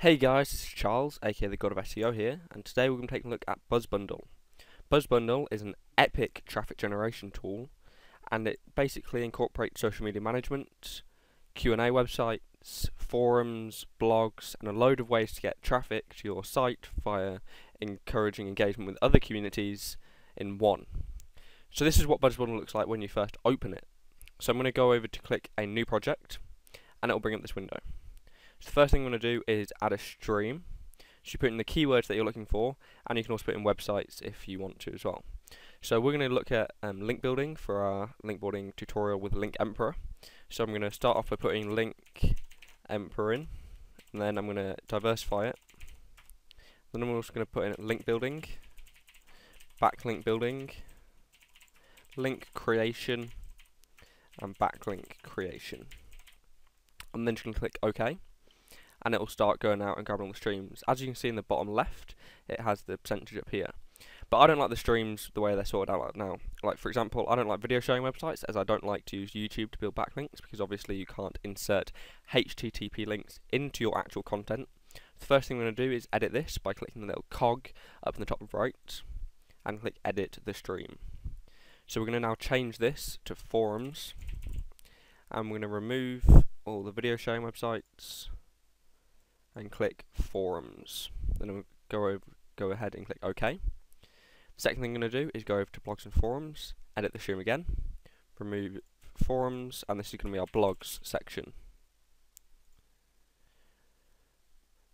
Hey guys, this is Charles, aka the God of SEO here, and today we're going to take a look at BuzzBundle. BuzzBundle is an epic traffic generation tool, and it basically incorporates social media management, Q&A websites, forums, blogs, and a load of ways to get traffic to your site via encouraging engagement with other communities in one. So this is what BuzzBundle looks like when you first open it. So I'm going to go over to click a new project, and it will bring up this window. So the first thing I'm going to do is add a stream. So you put in the keywords that you're looking for, and you can also put in websites if you want to as well. So we're going to look at link building for our link building tutorial with Link Emperor. So I'm going to start off by putting Link Emperor in, and then I'm going to diversify it. Then I'm also going to put in link building, backlink building, link creation, and backlink creation. I'm then just going to click OK. And it will start going out and grabbing all the streams. As you can see in the bottom left, it has the percentage up here. But I don't like the streams the way they're sorted out now. Like, for example, I don't like video sharing websites, as I don't like to use YouTube to build backlinks, because obviously you can't insert HTTP links into your actual content. The first thing I'm going to do is edit this by clicking the little cog up in the top right, and click edit the stream. So we're going to now change this to forums, and we're going to remove all the video sharing websites, and click forums. Then we'll go ahead and click OK. The second thing I'm going to do is go over to blogs and forums, edit the stream again, remove forums, and this is going to be our blogs section.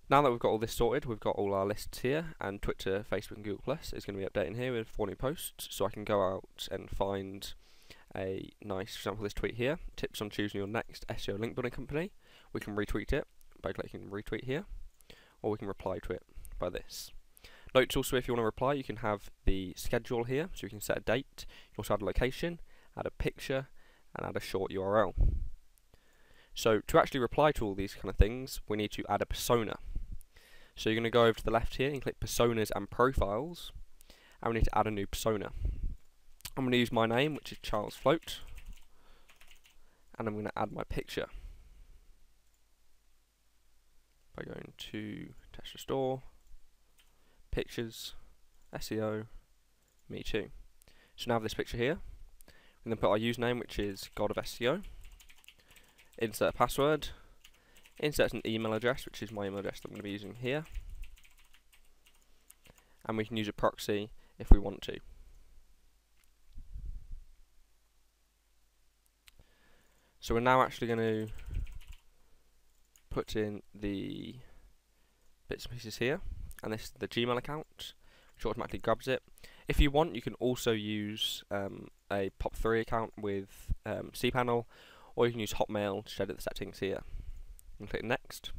Now that we've got all this sorted, we've got all our lists here, and Twitter, Facebook and Google Plus is going to be updating here with 4 new posts, so I can go out and find a nice, for example, this tweet here, tips on choosing your next SEO link building company. We can retweet it by clicking retweet here, or we can reply to it by this. Note also, if you want to reply, you can have the schedule here, so you can set a date. You can also add a location, add a picture, and add a short URL. So to actually reply to all these kind of things, we need to add a persona. So you're going to go over to the left here and click personas and profiles, and we need to add a new persona. I'm going to use my name, which is Charles Float, and I'm going to add my picture by going to Test Restore, Pictures, SEO, Me Too. So now I have this picture here. We then put our username, which is God of SEO, insert password, insert an email address, which is my email address that I'm going to be using here, and we can use a proxy if we want to. So we're now actually going to put in the bits and pieces here, and this is the Gmail account, which automatically grabs it. If you want, you can also use a POP3 account with cPanel, or you can use Hotmail to edit the settings here. And click next,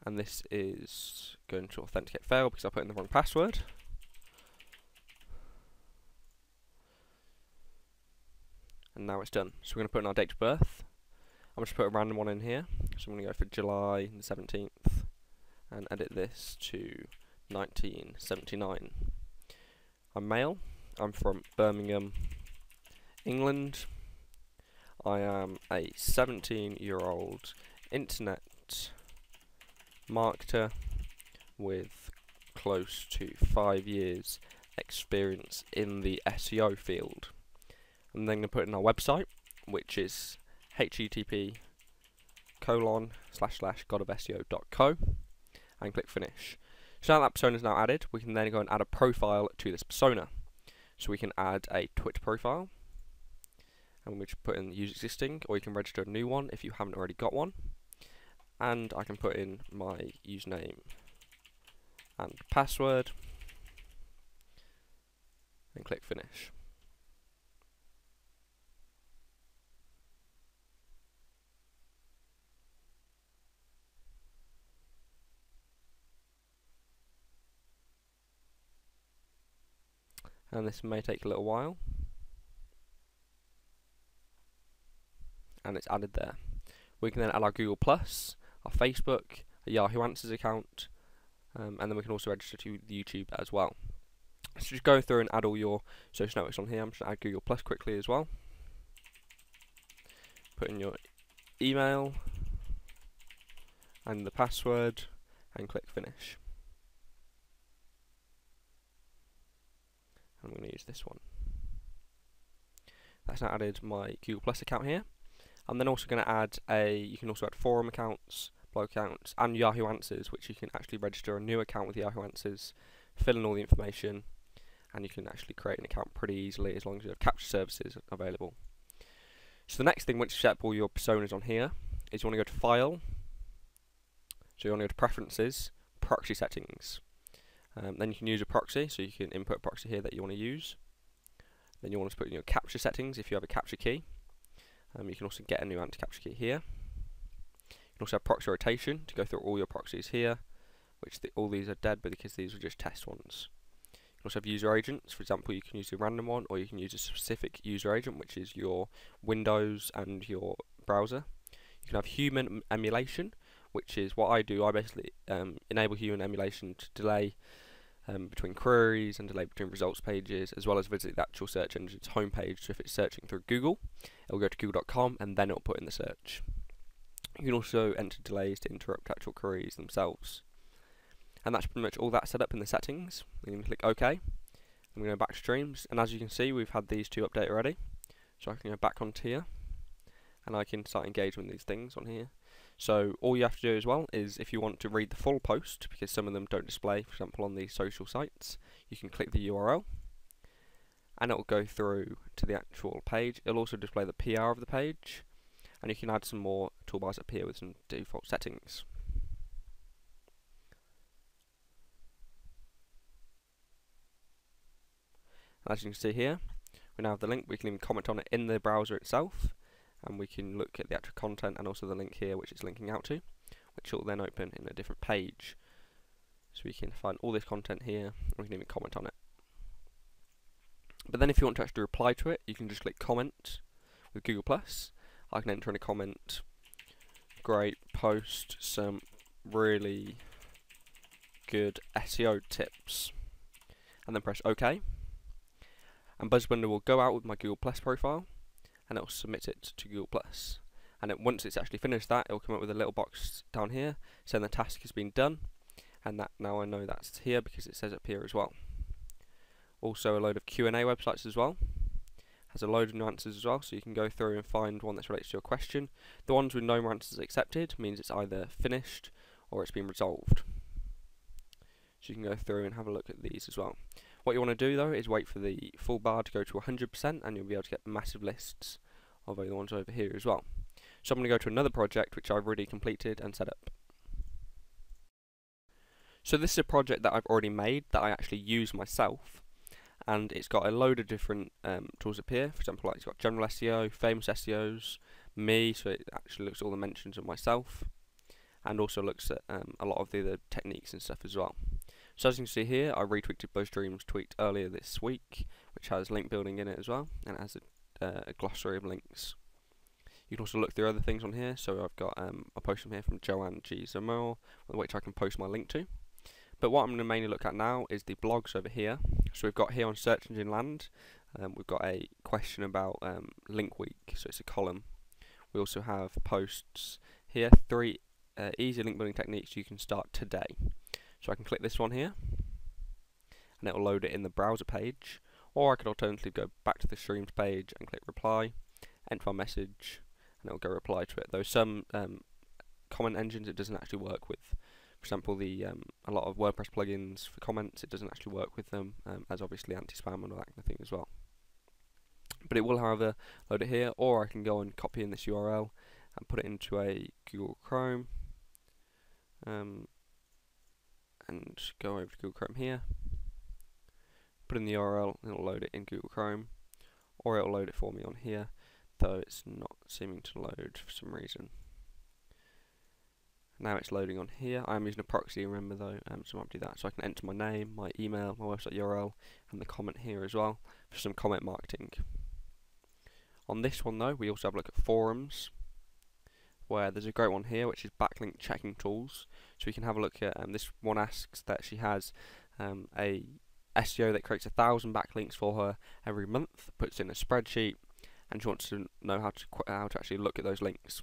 and this is going to authenticate fail because I put in the wrong password. And now it's done. So we're going to put in our date of birth. I'm just put a random one in here, so I'm going to go for July the 17th and edit this to 1979. I'm male, I'm from Birmingham, England. I am a 17-year-old internet marketer with close to 5 years experience in the SEO field. I'm then going to put in our website, which is http://godofseo.co, and click finish. So now that persona is now added, we can then go and add a profile to this persona. So we can add a Twitter profile, and we just put in use existing, or you can register a new one if you haven't already got one. And I can put in my username and password, and click finish. And this may take a little while, and it's added there. We can then add our Google Plus, our Facebook, a Yahoo Answers account, and then we can also register to YouTube as well. So just go through and add all your social networks on here. I'm just going to add Google Plus quickly as well. Put in your email, and the password, and click finish. I'm going to use this one. That's now added my Google Plus account here. I'm then also going to add you can also add forum accounts, blog accounts, and Yahoo Answers, which you can actually register a new account with Yahoo Answers, fill in all the information, and you can actually create an account pretty easily as long as you have capture services available. So the next thing, once you set up all your personas on here, is you want to go to File, so you want to go to Preferences, Proxy Settings. Then you can use a proxy, so you can input a proxy here that you want to use. Then you want to put in your capture settings if you have a capture key. You can also get a new anti-capture key here. You can also have proxy rotation to go through all your proxies here, which all these are dead because these are just test ones. You can also have user agents. For example, you can use a random one, or you can use a specific user agent, which is your Windows and your browser. You can have human emulation, which is what I do. I basically enable human emulation to delay between queries and delay between results pages, as well as visit the actual search engine's homepage. So if it's searching through Google, it will go to google.com and then it will put in the search. You can also enter delays to interrupt actual queries themselves. And that's pretty much all that set up in the settings. You can click OK. I'm going to go back to streams, and as you can see, we've had these two update already. So I can go back onto here, and I can start engaging with these things on here. So all you have to do as well is, if you want to read the full post, because some of them don't display, for example on these social sites, you can click the URL and it will go through to the actual page. It'll also display the PR of the page, and you can add some more toolbars up here with some default settings. And as you can see here, we now have the link. We can even comment on it in the browser itself, and we can look at the actual content and also the link here which it's linking out to, which will then open in a different page. So we can find all this content here, and we can even comment on it. But then if you want to actually reply to it, you can just click comment with Google+. I can enter in a comment, great post, some really good SEO tips, and then press OK. And BuzzBundle will go out with my Google Plus profile, and it will submit it to Google Plus. And once it's actually finished that, it will come up with a little box down here saying the task has been done, and that now I know that's here because it says up here as well. Also a load of Q&A websites as well. Has a load of new answers as well, so you can go through and find one that relates to your question. The ones with no more answers accepted means it's either finished or it's been resolved. So you can go through and have a look at these as well. What you want to do though is wait for the full bar to go to 100%, and you'll be able to get massive lists of the ones over here as well. So I'm going to go to another project which I've already completed and set up. So this is a project that I've already made that I actually use myself, and it's got a load of different tools up here. For example, like it's got general SEO, famous SEOs, me, so it actually looks at all the mentions of myself, and also looks at a lot of the other techniques and stuff as well. So as you can see here, I retweeted BuzzDream's tweet earlier this week, which has link building in it as well, and it has a glossary of links. You can also look through other things on here. So I've got a post from here from Joanne G. Zamore, which I can post my link to. But what I'm going to mainly look at now is the blogs over here. So we've got here on Search Engine Land, we've got a question about Link Week, so it's a column. We also have posts here, 3 easy link building techniques you can start today. So I can click this one here, and it will load it in the browser page, or I could alternatively go back to the streams page and click reply, enter my message, and it will go reply to it. Though some comment engines it doesn't actually work with. For example, a lot of WordPress plugins for comments, it doesn't actually work with them, as obviously anti-spam and all that kind of thing as well. But it will, however, load it here, or I can go and copy in this URL and put it into a Google Chrome, and go over to Google Chrome here, put in the URL, and it'll load it in Google Chrome, or it'll load it for me on here, though it's not seeming to load for some reason. Now it's loading on here. I'm using a proxy, remember though, so I might do that. So I can enter my name, my email, my website URL, and the comment here as well for some comment marketing. On this one though, we also have a look at forums, where there's a great one here which is backlink checking tools. So we can have a look at this one. Asks that she has a SEO that creates 1,000 backlinks for her every month, puts in a spreadsheet, and she wants to know how to actually look at those links.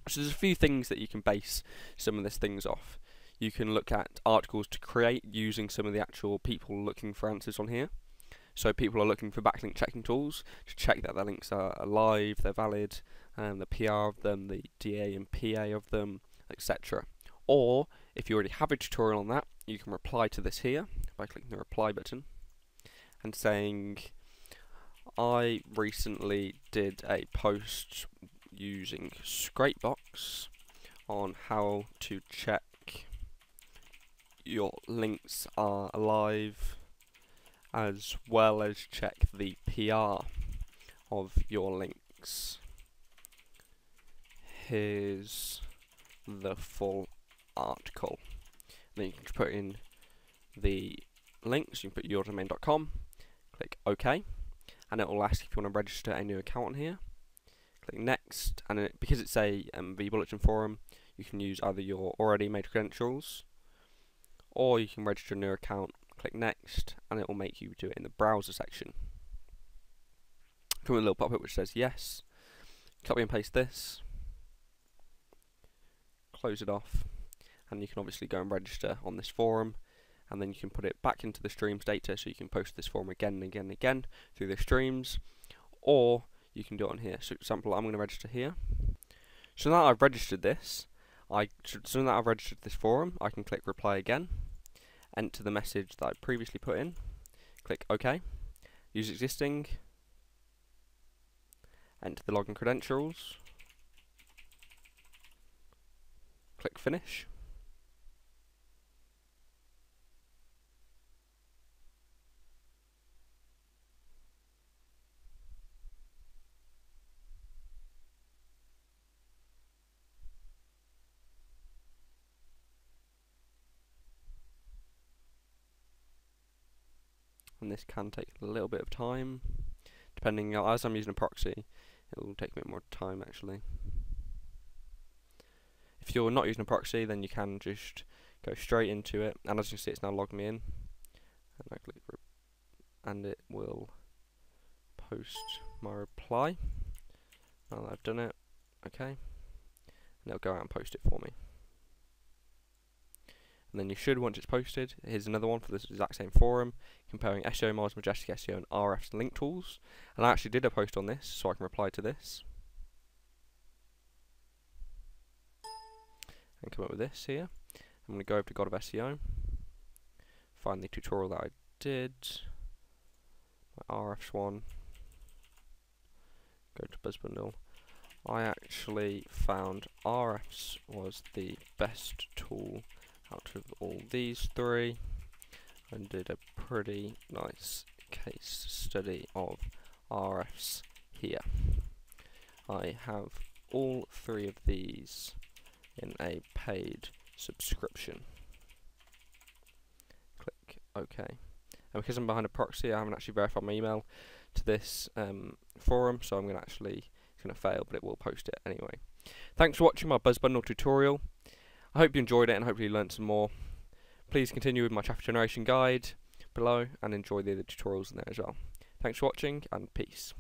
So there's a few things that you can base some of these things off. You can look at articles to create using some of the actual people looking for answers on here. So people are looking for backlink checking tools to check that their links are alive, they're valid, the PR of them, the DA and PA of them, etc. Or if you already have a tutorial on that, you can reply to this here by clicking the reply button and saying, I recently did a post using Scrapebox on how to check your links are alive, as well as check the PR of your links. Here's the full article. Then you can put in the links. You can put yourdomain.com, click OK, and it will ask if you want to register a new account on here. Click next, and because it's a bulletin forum, you can use either your already made credentials, or you can register a new account. Click next, and it will make you do it in the browser section. Come with a little pop-up which says yes. Copy and paste this, close it off, and you can obviously go and register on this forum, and then you can put it back into the streams data, so you can post this forum again and again and again through the streams, or you can do it on here. So for example, I'm going to register here. So now I've registered this, so now that I've registered this forum, I can click reply again, enter the message that I previously put in, click OK, use existing, enter the login credentials, click finish. And this can take a little bit of time, depending, as I'm using a proxy, it will take a bit more time actually. If you're not using a proxy, then you can just go straight into it, and as you can see, it's now logged me in, and I click and it will post my reply. Now that I've done it, okay, and it'll go out and post it for me. And then you should, once it's posted, here's another one for this exact same forum, comparing SEO mods, Majestic SEO, and RFs and link tools. And I actually did a post on this, so I can reply to this. And come up with this here. I'm going to go over to God of SEO, find the tutorial that I did, my RFs one, go to BuzzBundle. I actually found RFs was the best tool out of all these three, and did a pretty nice case study of RFs here. I have all three of these in a paid subscription. Click OK. And because I'm behind a proxy, I haven't actually verified my email to this forum, so I'm it's going to fail, but it will post it anyway. Thanks for watching my BuzzBundle tutorial. I hope you enjoyed it and hopefully you learned some more. Please continue with my traffic generation guide below and enjoy the other tutorials in there as well. Thanks for watching, and peace.